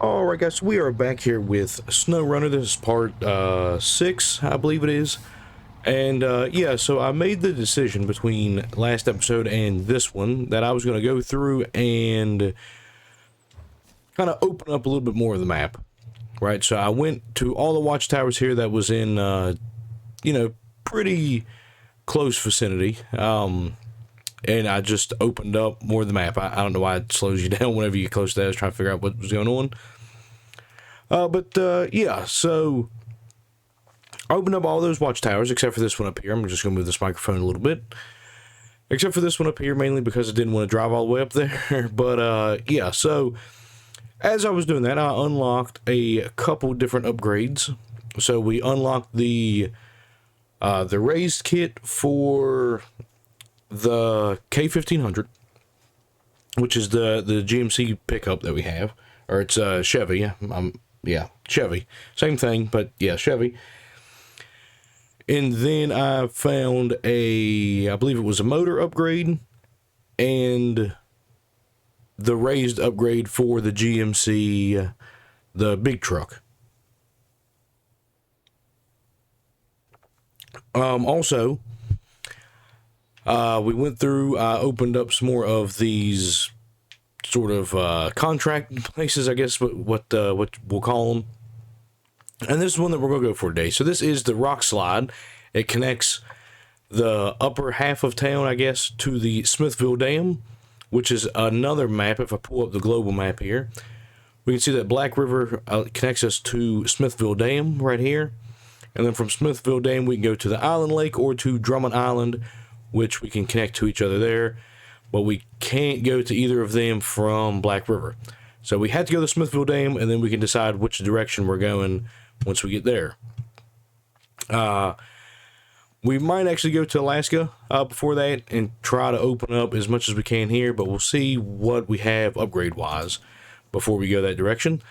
Alright guys, so we are back here with SnowRunner. This is part 6, I believe it is. And yeah, so I made the decision between last episode and this one that I was going to go through and kind of open up a little bit more of the map. Right, so I went to all the watchtowers here that was in, you know, pretty close vicinity. And I just opened up more of the map. I don't know why it slows you down whenever you get close to that. I was trying to figure out what was going on. Yeah, so I opened up all those watchtowers except for this one up here. I'm just going to move this microphone a little bit. Except for this one up here, mainly because I didn't want to drive all the way up there. But yeah, so as I was doing that, I unlocked a couple different upgrades. So we unlocked the raised kit for the K1500, which is the GMC pickup that we have, or it's Chevy. Yeah, Chevy, same thing, but yeah, Chevy. And then I found I believe it was a motor upgrade and the raised upgrade for the GMC, the big truck. Also, we went through, I opened up some more of these sort of contract places, I guess, what we'll call them. And this is one that we're going to go for today. So this is the rock slide. It connects the upper half of town, I guess, to the Smithville Dam, which is another map. If I pull up the global map here, we can see that Black River connects us to Smithville Dam right here. And then from Smithville Dam, we can go to the Island Lake or to Drummond Island, which we can connect to each other there, but we can't go to either of them from Black River. So we have to go to Smithville Dam, and then we can decide which direction we're going once we get there. We might actually go to Alaska before that and try to open up as much as we can here, but we'll see what we have upgrade-wise before we go that direction.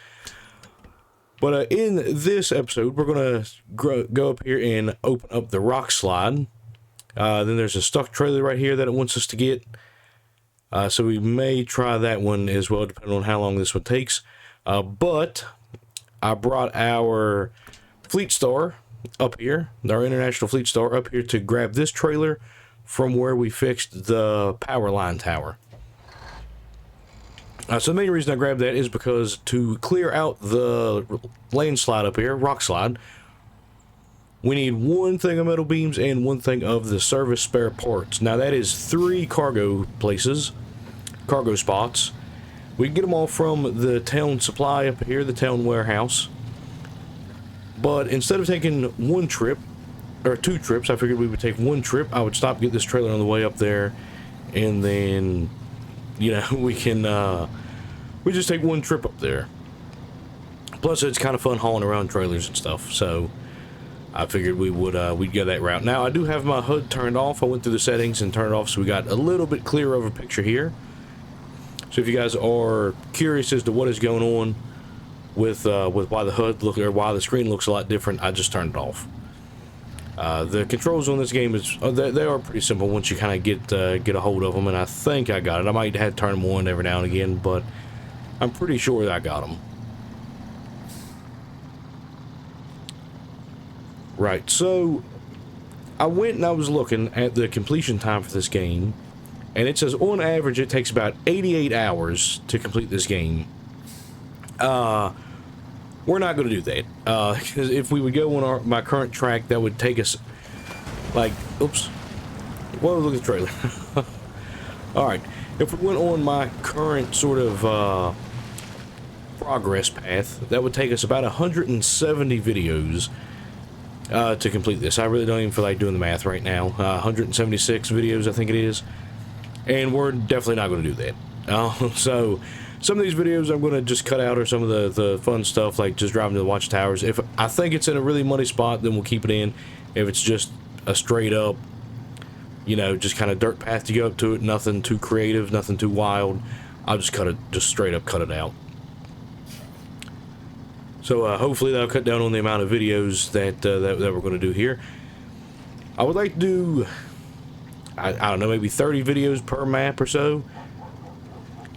But in this episode, we're going to go up here and open up the rock slide. Then there's a stuck trailer right here that it wants us to get. So we may try that one as well, depending on how long this one takes. But I brought our Fleet Star up here, our International Fleet Star up here to grab this trailer from where we fixed the power line tower. So the main reason I grabbed that is because to clear out the landslide up here, rock slide, we need one thing of metal beams and one thing of the service spare parts. Now that is 3 cargo places, cargo spots. We can get them all from the town supply up here, the town warehouse. But instead of taking one trip, or 2 trips, I figured we would take one trip. I would stop, get this trailer on the way up there, and then, you know, we can, we just take one trip up there. Plus it's kind of fun hauling around trailers and stuff, so I figured we would we'd go that route. Now I do have my HUD turned off. I went through the settings and turned it off, so we got a little bit clearer of a picture here. So if you guys are curious as to what is going on with why the HUD or why the screen looks a lot different, I just turned it off. The controls on this game they are pretty simple once you kind of get a hold of them, and I think I got it. I might have to turn them on every now and again, but I'm pretty sure that I got them. Right, so I went and I was looking at the completion time for this game, and it says on average it takes about 88 hours to complete this game. We're not going to do that, because if we would go on my current track, that would take us, like, oops, whoa, look at the trailer. Alright, if we went on my current sort of, progress path, that would take us about 170 videos, to complete this. I really don't even feel like doing the math right now. 176 videos, I think it is, and we're definitely not going to do that. So some of these videos I'm going to just cut out, or some of the fun stuff, like just driving to the watchtowers. If I think it's in a really muddy spot, then we'll keep it in. If it's just a straight up, you know, just kind of dirt path to go up to it, nothing too creative, nothing too wild, I'll just straight up cut it out. So hopefully that'll cut down on the amount of videos that we're going to do here. I would like to do, I don't know, maybe 30 videos per map or so.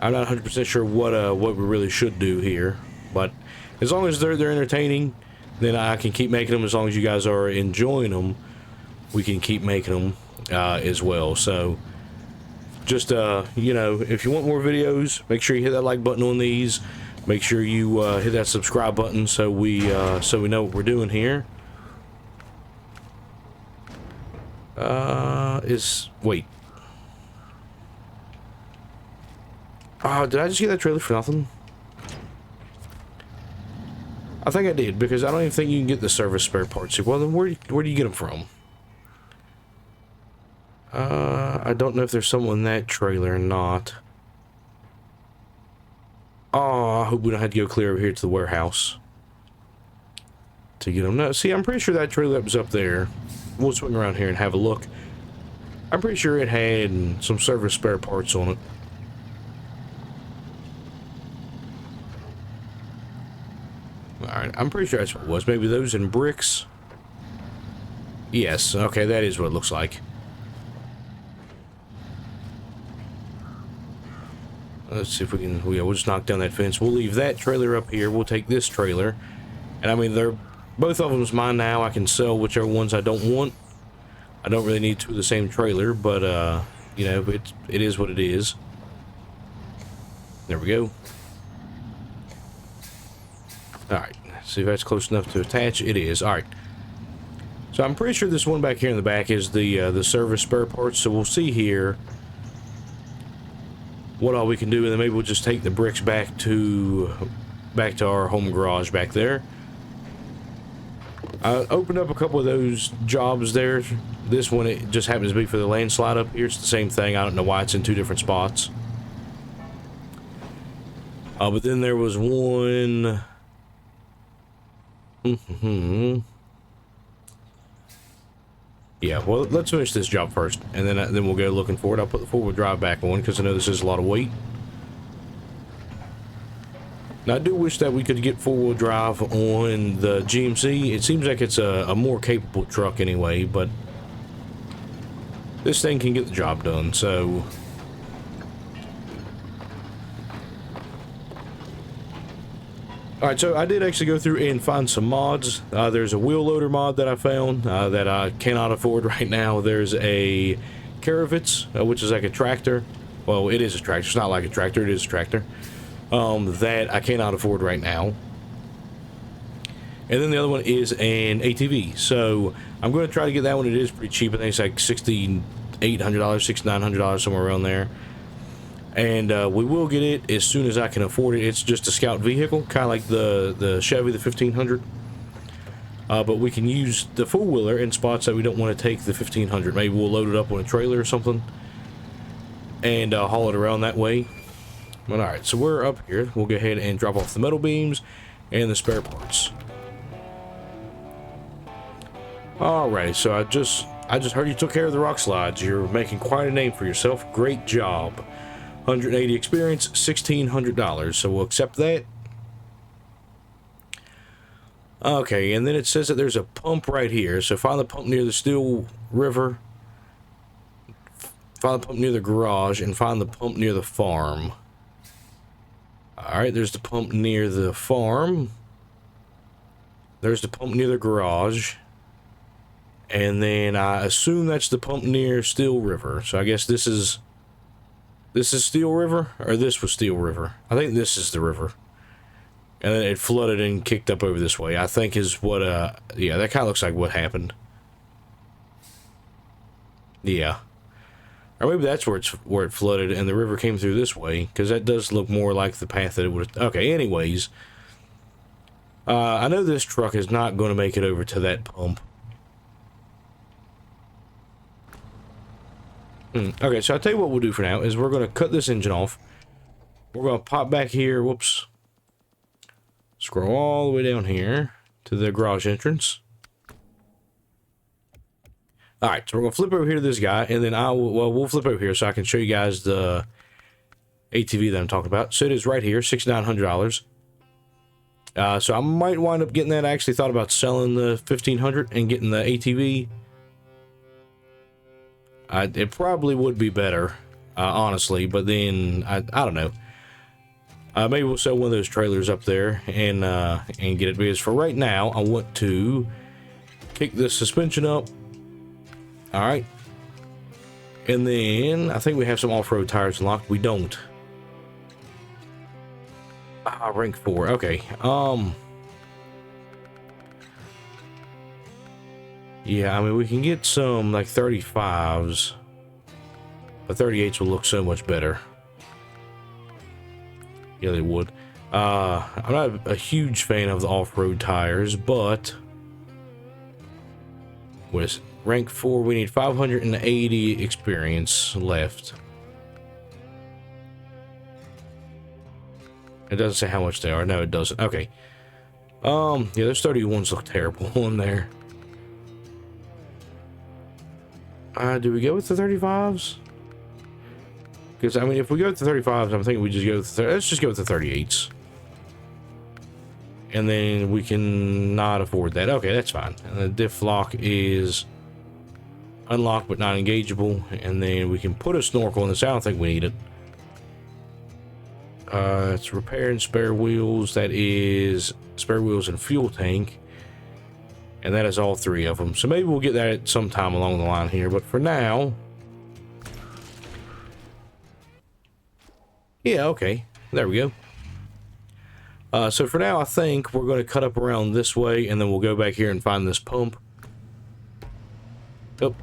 I'm not 100% sure what we really should do here. But as long as they're entertaining, then I can keep making them. As long as you guys are enjoying them, we can keep making them as well. So just you know, if you want more videos, make sure you hit that like button on these. Make sure you hit that subscribe button so we know what we're doing here. Wait. Oh, did I just get that trailer for nothing? I think I did, because I don't even think you can get the service spare parts. Well, then where do you get them from? I don't know if there's someone in that trailer or not. Oh, I hope we don't have to go clear over here to the warehouse to get them. No, see, I'm pretty sure that trailer was up there. We'll swing around here and have a look. I'm pretty sure it had some service spare parts on it. Alright, I'm pretty sure that's what it was. Maybe those in bricks? Yes, okay, that is what it looks like. Let's see if we can... we'll just knock down that fence. We'll leave that trailer up here. We'll take this trailer. And I mean, they're... both of them's mine now. I can sell whichever ones I don't want. I don't really need two of the same trailer, but, you know, it is what it is. There we go. Alright, see if that's close enough to attach. It is. Alright. So I'm pretty sure this one back here in the back is the service spare parts, so we'll see here what all we can do, and then maybe we'll just take the bricks back to our home garage back there. I opened up a couple of those jobs there. This one, it just happens to be for the landslide up here. It's the same thing. I don't know why it's in two different spots. But then there was one... Yeah, well, let's finish this job first, and then we'll go looking for it. I'll put the four-wheel drive back on, because I know this is a lot of weight. Now, I do wish that we could get four-wheel drive on the GMC. It seems like it's a more capable truck anyway, but this thing can get the job done, so... Alright, so I did actually go through and find some mods. There's a wheel loader mod that I found that I cannot afford right now. There's a Caravitz, which is like a tractor. Well, it is a tractor. It's not like a tractor. It is a tractor. That I cannot afford right now. And then the other one is an ATV. So I'm going to try to get that one. It is pretty cheap. I think it's like $6,800, $6,900, somewhere around there. And we will get it as soon as I can afford it. It's just a scout vehicle, kind of like the Chevy, the 1500. But we can use the four-wheeler in spots that we don't want to take the 1500. Maybe we'll load it up on a trailer or something and haul it around that way. But alright, so we're up here. We'll go ahead and drop off the metal beams and the spare parts. Alright, so I just heard you took care of the rock slides. You're making quite a name for yourself. Great job. 180 experience, $1,600. So we'll accept that. Okay, and then it says that there's a pump right here. So find the pump near the Steel River. Find the pump near the garage, and find the pump near the farm. Alright, there's the pump near the farm. There's the pump near the garage. And then I assume that's the pump near Steel River. So I guess this is Steel River, or this was Steel River. I think this is the river. And then it flooded and kicked up over this way, I think is what, yeah, that kind of looks like what happened. Yeah. Or maybe that's where it flooded and the river came through this way, because that does look more like the path that it would have... Okay, anyways. I know this truck is not going to make it over to that pump. Okay, so I'll tell you what we'll do for now is we're going to cut this engine off. We're going to pop back here. Whoops. Scroll all the way down here to the garage entrance. Alright, so we're going to flip over here to this guy, and then we'll flip over here so I can show you guys the ATV that I'm talking about. So it is right here, $6,900. So I might wind up getting that. I actually thought about selling the 1500 and getting the ATV. It probably would be better, honestly, but then, I don't know. Maybe we'll sell one of those trailers up there and get it, because for right now I want to kick this suspension up. All right, and then I think we have some off-road tires unlocked. We don't. Rank 4. Okay. Yeah, I mean, we can get some like 35s, but 38s will look so much better. Yeah, they would. I'm not a huge fan of the off-road tires, but what is it? Rank 4, we need 580 experience left. It doesn't say how much they are. No, it doesn't. Okay. Yeah, those 31s look terrible on there. Do we go with the 35s? Because, I mean, if we go with the 35s, I'm thinking we just go with the... Let's just go with the 38s. And then we can not afford that. Okay, that's fine. And the diff lock is unlocked but not engageable. And then we can put a snorkel in this. I don't think we need it. It's repair and spare wheels. That is spare wheels and fuel tank. And that is all 3 of them. So maybe we'll get that at some time along the line here. But for now... Yeah, okay. There we go. So for now, I think we're going to cut up around this way, and then we'll go back here and find this pump. Oh,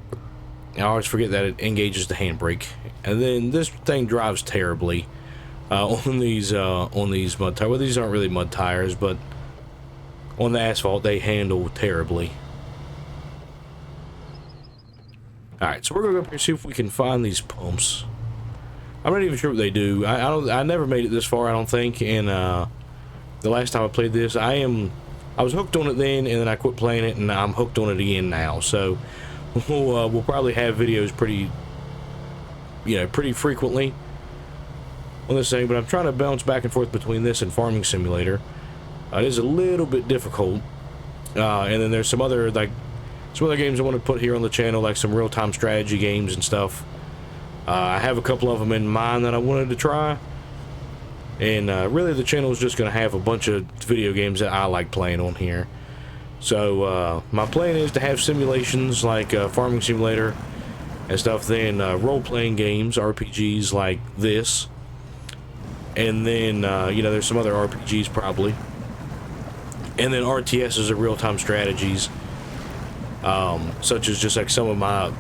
I always forget that it engages the handbrake. And then this thing drives terribly on these mud tires. Well, these aren't really mud tires, but on the asphalt, they handle terribly. Alright, so we're going to go up here and see if we can find these pumps. I'm not even sure what they do. I never made it this far, I don't think, and the last time I played this, I was hooked on it then, and then I quit playing it, and I'm hooked on it again now. So we'll probably have videos pretty frequently on this thing. But I'm trying to bounce back and forth between this and Farming Simulator. It is a little bit difficult, and then there's some other games I want to put here on the channel, like some real-time strategy games and stuff. I have a couple of them in mind that I wanted to try. And really the channel is just going to have a bunch of video games that I like playing on here. So my plan is to have simulations like Farming Simulator and stuff, then role-playing games, RPGs like this. And then, there's some other RPGs probably. And then RTSs are real-time strategies. Such as just like some of my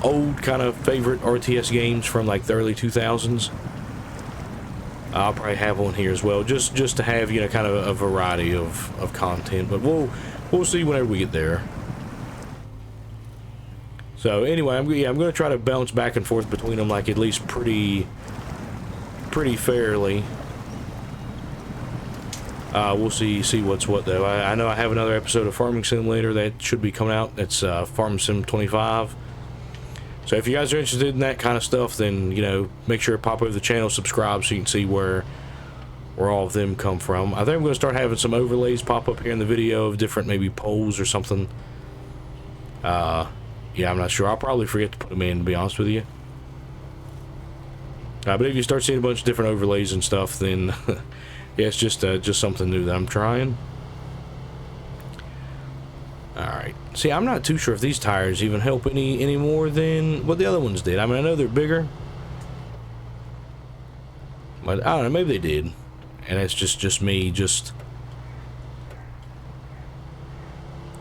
old kind of favorite RTS games from like the early 2000s. I'll probably have one here as well, just to have, kind of a variety of content. But we'll see whenever we get there. So anyway, I'm going to try to bounce back and forth between them, like at least pretty fairly. We'll see what's what though. I know I have another episode of Farming Simulator that should be coming out. It's Farm Sim 25. So if you guys are interested in that kind of stuff, then, make sure to pop over the channel, subscribe so you can see where all of them come from. I think I'm going to start having some overlays pop up here in the video of different maybe polls or something. Yeah, I'm not sure. I'll probably forget to put them in, to be honest with you. But if you start seeing a bunch of different overlays and stuff, then yeah, it's just something new that I'm trying. Alright, see, I'm not too sure if these tires even help any more than what the other ones did. I mean, I know they're bigger, but I don't know, maybe they did. And it's just me,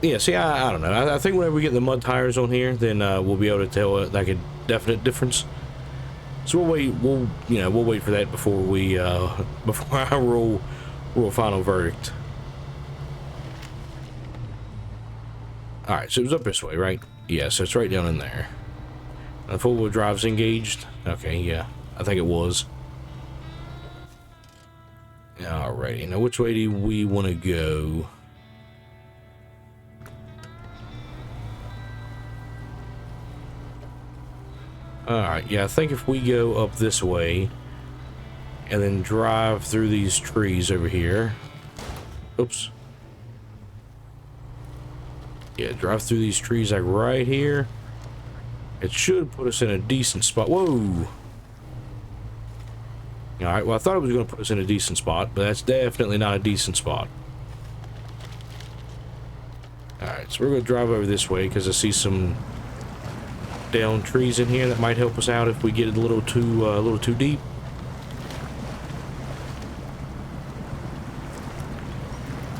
yeah, see, I don't know. I think whenever we get the mud tires on here, then we'll be able to tell like a definite difference. So we'll wait for that before we before I roll a final verdict. Alright, so it was up this way, right? Yeah, so it's right down in there. And the four-wheel drive's engaged? Okay, yeah. I think it was. Alrighty, now which way do we want to go? Alright, yeah, I think if we go up this way and then drive through these trees over here. Oops. Yeah, drive through these trees like right here. It should put us in a decent spot. Whoa! Alright, well, I thought it was going to put us in a decent spot, but that's definitely not a decent spot. Alright, so we're going to drive over this way, because I see some down trees in here that might help us out if we get it a little too deep.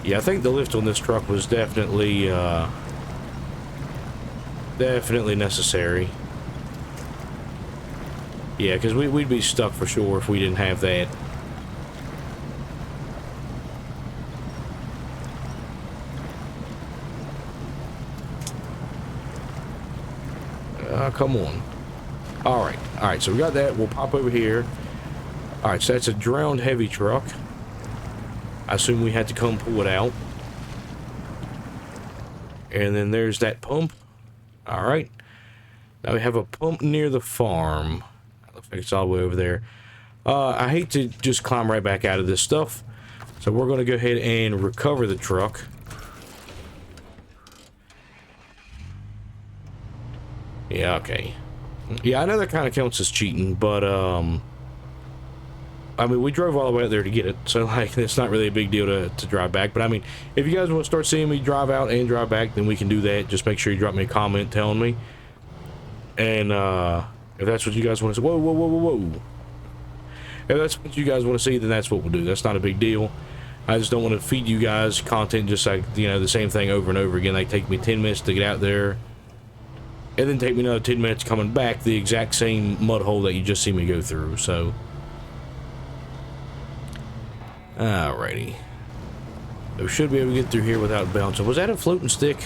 Yeah, I think the lift on this truck was definitely necessary. Yeah, because we'd be stuck for sure if we didn't have that. Come on. Alright, so we got that. We'll pop over here. Alright, so that's a drowned heavy truck. I assume we had to come pull it out. And then there's that pump. Alright. Now we have a pump near the farm. Looks like it's all the way over there. I hate to just climb right back out of this stuff. So we're going to go ahead and recover the truck. Yeah, okay. Yeah, I know that kind of counts as cheating, but, I mean, we drove all the way out there to get it, so, like, it's not really a big deal to drive back. But, I mean, if you guys want to start seeing me drive out and drive back, then we can do that. Just make sure you drop me a comment telling me. And, if that's what you guys want to see... Whoa, whoa, whoa, whoa, whoa. If that's what you guys want to see, then that's what we'll do. That's not a big deal. I just don't want to feed you guys content just like, you know, the same thing over and over again. Like, take me 10 minutes to get out there, and then take me another 10 minutes coming back the exact same mud hole that you just see me go through, so... Alrighty. We should be able to get through here without bouncing. Was that a floating stick?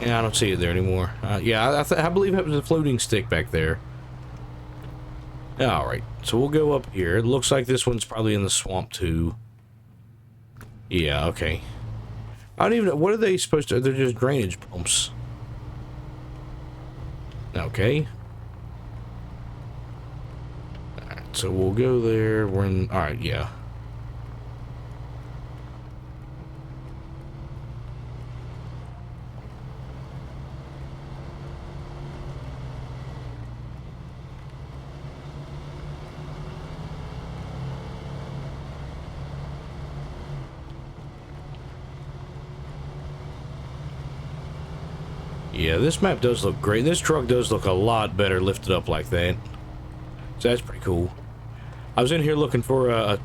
Yeah, I don't see it there anymore. Yeah, I believe it was a floating stick back there. Alright, so we'll go up here. It looks like this one's probably in the swamp too. Yeah, okay. I don't even know, what are they supposed to... They're just drainage pumps. Okay. Alright, so we'll go there when... Alright, yeah. Yeah, this map does look great. This truck does look a lot better lifted up like that. So that's pretty cool. I was in here looking for a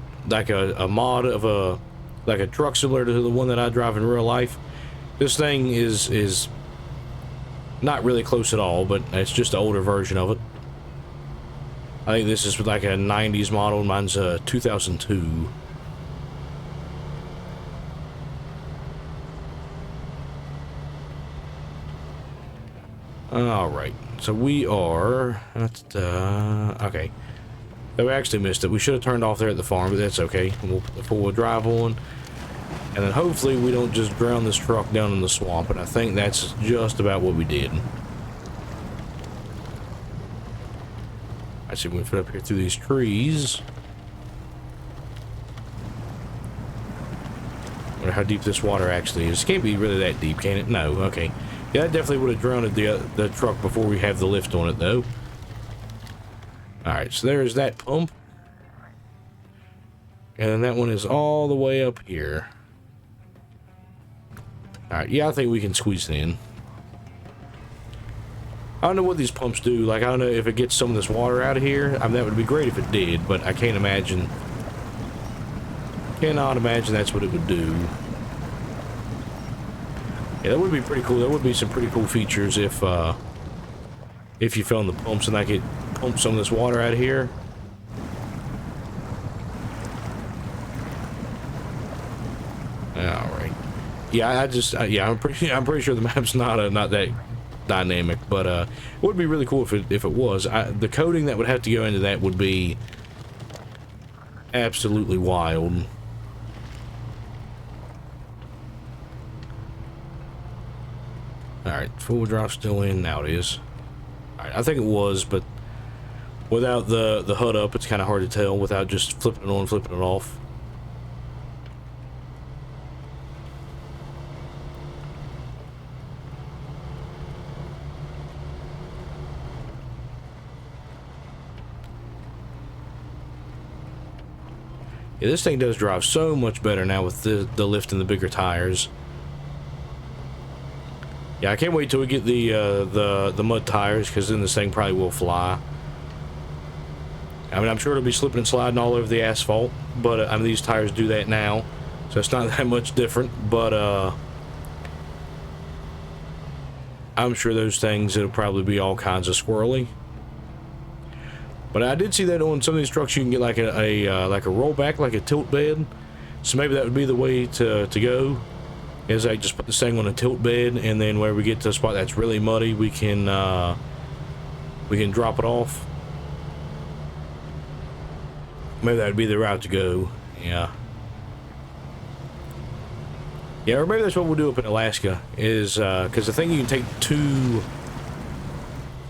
mod of a truck similar to the one that I drive in real life. This thing is not really close at all, but it's just an older version of it. I think this is like a 90s model. Mine's a 2002. Alright, so we are... okay. So we actually missed it. We should have turned off there at the farm, but that's okay. We'll put the four-wheel drive on. And then hopefully we don't just drown this truck down in the swamp, and I think that's just about what we did. I see we fit up here through these trees. Wonder how deep this water actually is. It can't be really that deep, can it? No, okay. Yeah, that definitely would have drowned the truck before we have the lift on it, though. Alright, so there's that pump. And then that one is all the way up here. Alright, yeah, I think we can squeeze it in. I don't know what these pumps do. Like, I don't know if it gets some of this water out of here. I mean, that would be great if it did, but I can't imagine. Cannot imagine that's what it would do. Yeah, that would be pretty cool. That would be some pretty cool features if you found the pumps and I could pump some of this water out of here. All right. Yeah, yeah, I'm pretty sure the map's not that dynamic, but it would be really cool if it was. The coding that would have to go into that would be absolutely wild. Alright, full drive still in. Now it is. Alright, I think it was, but without the HUD up, it's kind of hard to tell without just flipping it on, flipping it off. Yeah, this thing does drive so much better now with the lift and the bigger tires. Yeah, I can't wait till we get the mud tires, because then this thing probably will fly. I mean, I'm sure it'll be slipping and sliding all over the asphalt, but I mean, these tires do that now, so it's not that much different. But I'm sure those things, it'll probably be all kinds of squirrely. But I did see that on some of these trucks you can get like a rollback, like a tilt bed. So maybe that would be the way to go. Is I just put this thing on a tilt bed, and then where we get to a spot that's really muddy, we can drop it off. Maybe that would be the route to go. Yeah. Yeah, or maybe that's what we'll do up in Alaska. Is because I think you can take two.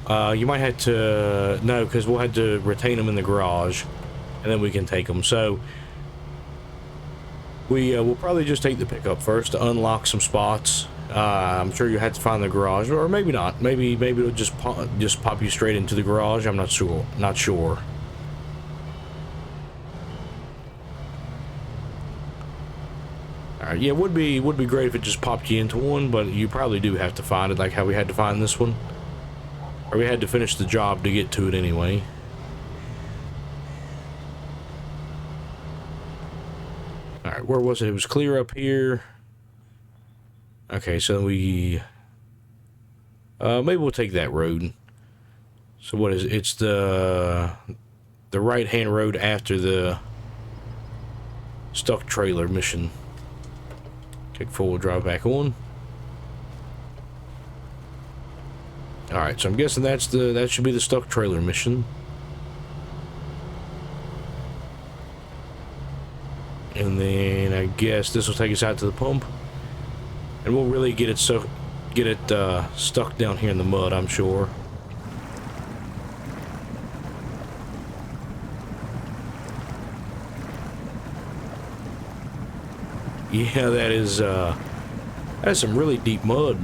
You might have to no, because we'll have to retain them in the garage, and then we can take them. So we'll probably just take the pickup first to unlock some spots. I'm sure you have to find the garage, or maybe not. Maybe it'll just pop you straight into the garage. I'm not sure. Not sure. All right, yeah, it would be great if it just popped you into one, but you probably do have to find it, like how we had to find this one. Or we had to finish the job to get to it anyway. Alright, where was it? It was clear up here. Okay, so we... maybe we'll take that road. So what is it? It's the right-hand road after the stuck trailer mission. Take four-wheel drive back on. Alright, so I'm guessing that should be the stuck trailer mission. And then I guess this will take us out to the pump. And we'll really get it stuck down here in the mud, I'm sure. Yeah, that is some really deep mud.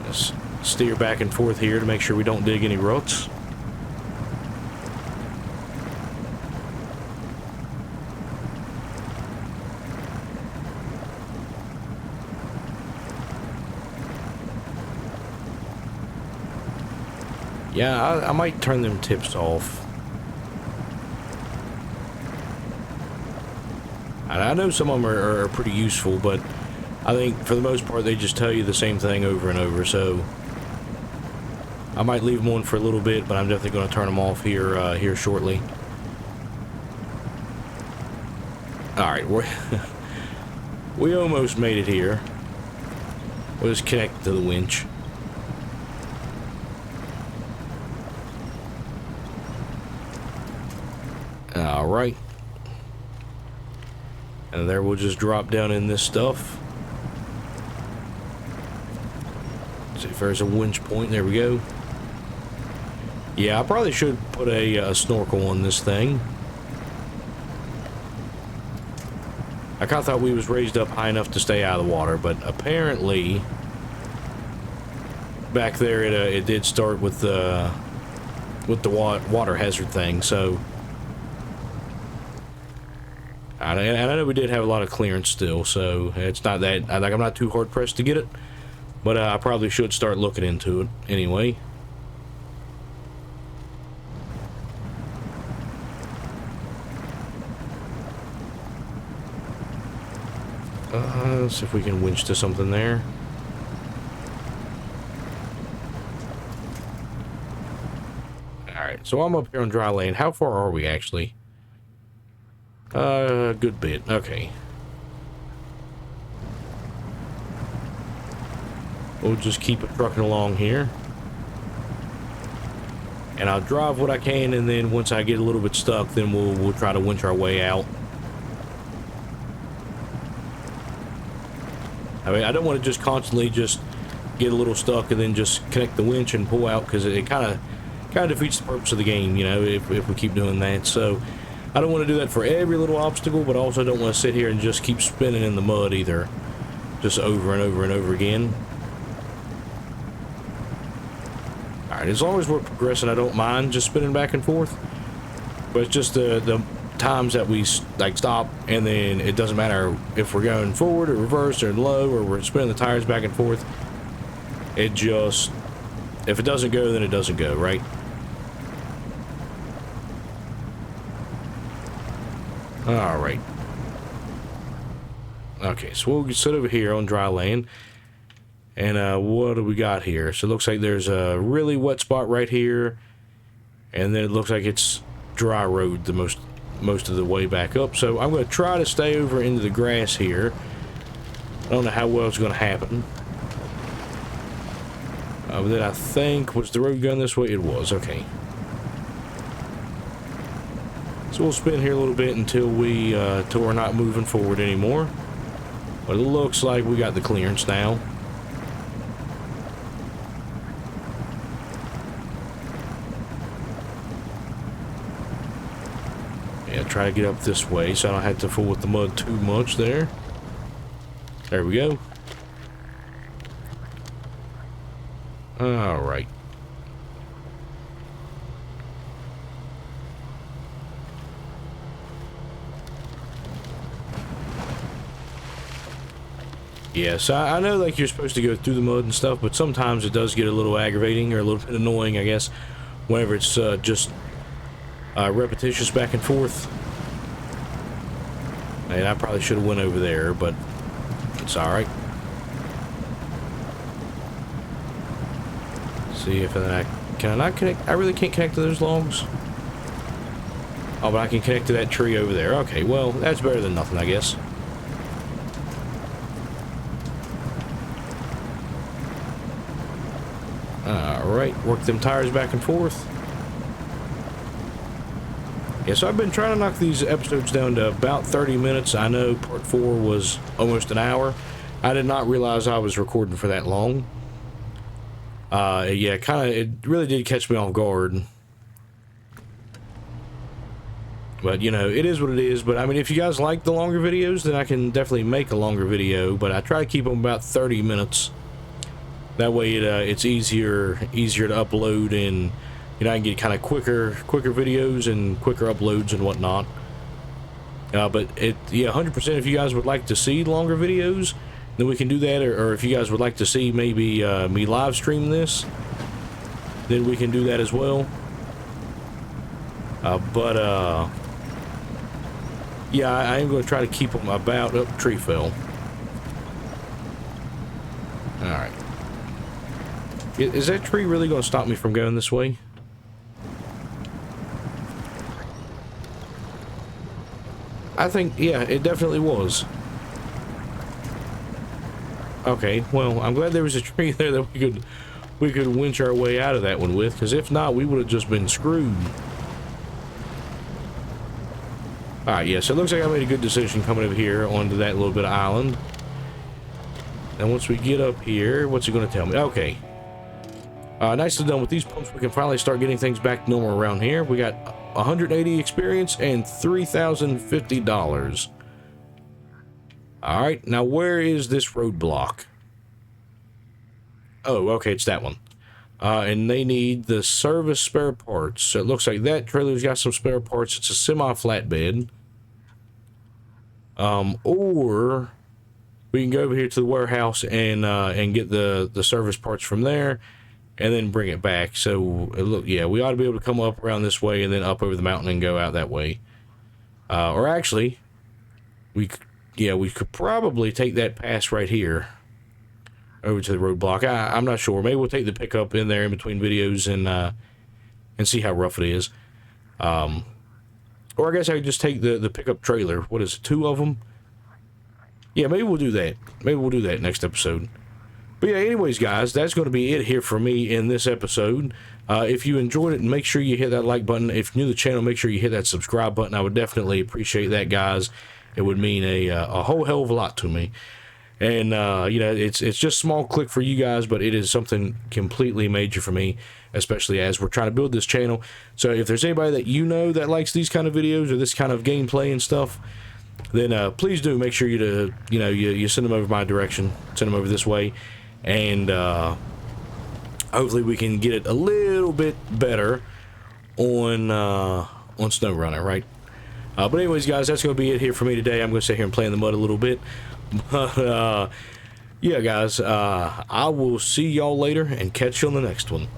Let's steer back and forth here to make sure we don't dig any ruts. Yeah, I might turn them tips off. I know some of them are pretty useful, but I think for the most part they just tell you the same thing over and over, so I might leave them on for a little bit, but I'm definitely going to turn them off here shortly. Alright, we almost made it here. We'll just connect to the winch. Alright. And there we'll just drop down in this stuff. See if there's a winch point. There we go. Yeah, I probably should put a snorkel on this thing. I kind of thought we was raised up high enough to stay out of the water, but apparently back there it did start with the water hazard thing. So and I know we did have a lot of clearance still, so it's not that I'm not too hard pressed to get it, but I probably should start looking into it anyway. Let's see if we can winch to something there. Alright, so I'm up here on dry land. How far are we actually? A good bit. Okay. We'll just keep it trucking along here. And I'll drive what I can, and then once I get a little bit stuck, then we'll try to winch our way out. I mean, I don't want to just constantly just get a little stuck and then just connect the winch and pull out, because it kind of defeats the purpose of the game, you know, if we keep doing that. So I don't want to do that for every little obstacle, but also don't want to sit here and just keep spinning in the mud either, just over and over and over again. Alright, Alright, as long as we're progressing, I don't mind just spinning back and forth. But it's just the times that we, like, stop, and then it doesn't matter if we're going forward or reverse or low or we're spinning the tires back and forth. It just... if it doesn't go, then it doesn't go, right? Alright. Okay, so we'll sit over here on dry land. And what do we got here? So it looks like there's a really wet spot right here. And then it looks like it's dry road the most of the way back up. So I'm going to try to stay over into the grass here. I don't know how well it's going to happen. But then I think, was the road going this way? It was, okay. So we'll spin here a little bit until we're not moving forward anymore. But it looks like we got the clearance now. Yeah, try to get up this way so I don't have to fool with the mud too much there. There we go. Alright. Yes, I know, like, you're supposed to go through the mud and stuff, but sometimes it does get a little aggravating or a little bit annoying, I guess, whenever it's just repetitious back and forth. And I probably should have went over there, but it's alright. See if can I not connect? I really can't connect to those logs. Oh, but I can connect to that tree over there. Okay, well, that's better than nothing, I guess. Alright, work them tires back and forth. Yeah, so I've been trying to knock these episodes down to about 30 minutes. I know part 4 was almost an hour. I did not realize I was recording for that long. Yeah, it really did catch me off guard. But, you know, it is what it is. But, I mean, if you guys like the longer videos, then I can definitely make a longer video. But I try to keep them about 30 minutes. That way it's easier to upload, and, you know, I can get kind of quicker videos and quicker uploads and whatnot. But yeah, 100% if you guys would like to see longer videos, then we can do that. Or if you guys would like to see maybe me live stream this, then we can do that as well. Yeah, I am going to try to keep them about... oh, tree fell. Alright. Is that tree really going to stop me from going this way? I think, yeah, it definitely was. Okay, well, I'm glad there was a tree there that we could winch our way out of that one with, because if not, we would have just been screwed. Alright, yeah, so it looks like I made a good decision coming over here onto that little bit of island. And once we get up here, what's it going to tell me? Okay. Nicely done with these pumps. We can finally start getting things back to normal around here. We got 180 experience and $3,050. Alright, now where is this roadblock? Oh, okay, it's that one. And they need the service spare parts. So it looks like that trailer's got some spare parts. It's a semi-flatbed. Or we can go over here to the warehouse and get the service parts from there, and then bring it back. So look, yeah, we ought to be able to come up around this way and then up over the mountain and go out that way. Or actually, we could probably take that pass right here over to the roadblock. I'm not sure. Maybe we'll take the pickup in there in between videos and see how rough it is. Or I guess I could just take the pickup trailer. What is it, 2 of them? Yeah, maybe we'll do that. Maybe we'll do that next episode. But yeah, anyways, guys, that's going to be it here for me in this episode. If you enjoyed it, make sure you hit that like button. If you're new to the channel, make sure you hit that subscribe button. I would definitely appreciate that, guys. It would mean a whole hell of a lot to me. And, you know, it's just a small click for you guys, but it is something completely major for me, especially as we're trying to build this channel. So if there's anybody that you know that likes these kind of videos or this kind of gameplay and stuff, then please do make sure you send them over my direction, send them over this way. And hopefully we can get it a little bit better on SnowRunner, right? But anyways, guys, that's going to be it here for me today. I'm going to sit here and play in the mud a little bit. But, yeah, guys, I will see y'all later and catch you on the next one.